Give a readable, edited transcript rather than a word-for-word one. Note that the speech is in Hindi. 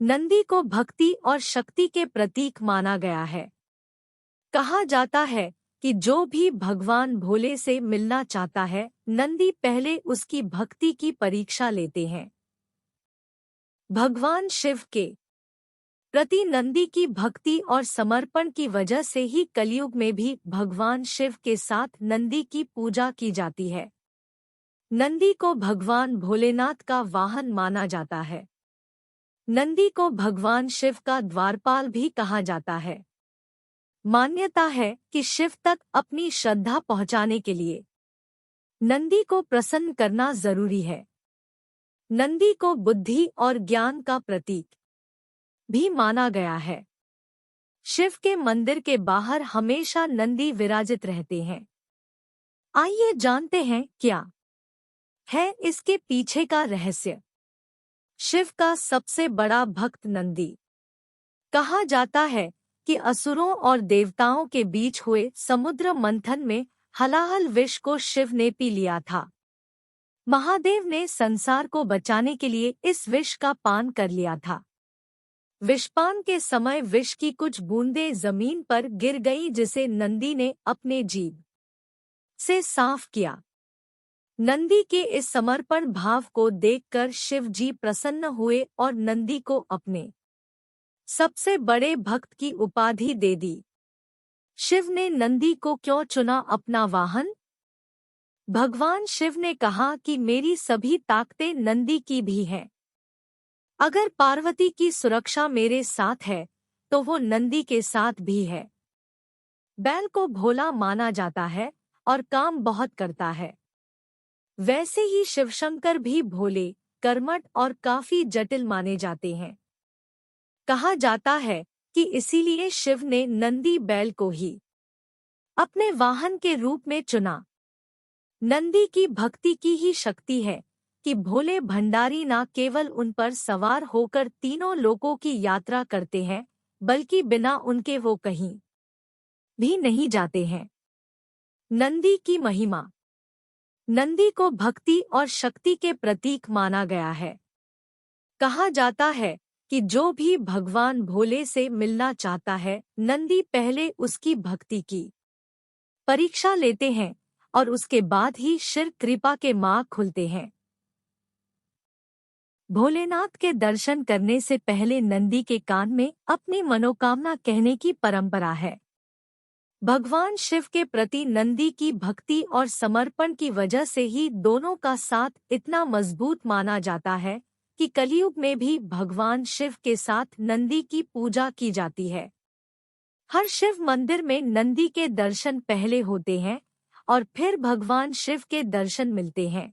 नंदी को भक्ति और शक्ति के प्रतीक माना गया है। कहा जाता है कि जो भी भगवान भोले से मिलना चाहता है, नंदी पहले उसकी भक्ति की परीक्षा लेते हैं। भगवान शिव के प्रति नंदी की भक्ति और समर्पण की वजह से ही कलयुग में भी भगवान शिव के साथ नंदी की पूजा की जाती है। नंदी को भगवान भोलेनाथ का वाहन माना जाता है। नंदी को भगवान शिव का द्वारपाल भी कहा जाता है। मान्यता है कि शिव तक अपनी श्रद्धा पहुंचाने के लिए नंदी को प्रसन्न करना जरूरी है। नंदी को बुद्धि और ज्ञान का प्रतीक भी माना गया है। शिव के मंदिर के बाहर हमेशा नंदी विराजित रहते हैं। आइए जानते हैं क्या है इसके पीछे का रहस्य। शिव का सबसे बड़ा भक्त नंदी। कहा जाता है कि असुरों और देवताओं के बीच हुए समुद्र मंथन में हलाहल विष को शिव ने पी लिया था। महादेव ने संसार को बचाने के लिए इस विष का पान कर लिया था। विषपान के समय विष की कुछ बूंदें जमीन पर गिर गईं, जिसे नंदी ने अपने जीभ से साफ किया। नंदी के इस समर्पण भाव को देखकर शिव जी प्रसन्न हुए और नंदी को अपने सबसे बड़े भक्त की उपाधि दे दी। शिव ने नंदी को क्यों चुना अपना वाहन? भगवान शिव ने कहा कि मेरी सभी ताकतें नंदी की भी हैं। अगर पार्वती की सुरक्षा मेरे साथ है तो वो नंदी के साथ भी है। बैल को भोला माना जाता है और काम बहुत करता है। वैसे ही शिवशंकर भी भोले, कर्मठ और काफी जटिल माने जाते हैं। कहा जाता है कि इसीलिए शिव ने नंदी बैल को ही अपने वाहन के रूप में चुना। नंदी की भक्ति की ही शक्ति है कि भोले भंडारी न केवल उन पर सवार होकर तीनों लोकों की यात्रा करते हैं, बल्कि बिना उनके वो कहीं भी नहीं जाते हैं। नंदी की महिमा। नंदी को भक्ति और शक्ति के प्रतीक माना गया है। कहा जाता है कि जो भी भगवान भोले से मिलना चाहता है, नंदी पहले उसकी भक्ति की परीक्षा लेते हैं और उसके बाद ही शिव कृपा के मार्ग खुलते हैं। भोलेनाथ के दर्शन करने से पहले नंदी के कान में अपनी मनोकामना कहने की परंपरा है। भगवान शिव के प्रति नंदी की भक्ति और समर्पण की वजह से ही दोनों का साथ इतना मजबूत माना जाता है कि कलयुग में भी भगवान शिव के साथ नंदी की पूजा की जाती है। हर शिव मंदिर में नंदी के दर्शन पहले होते हैं और फिर भगवान शिव के दर्शन मिलते हैं।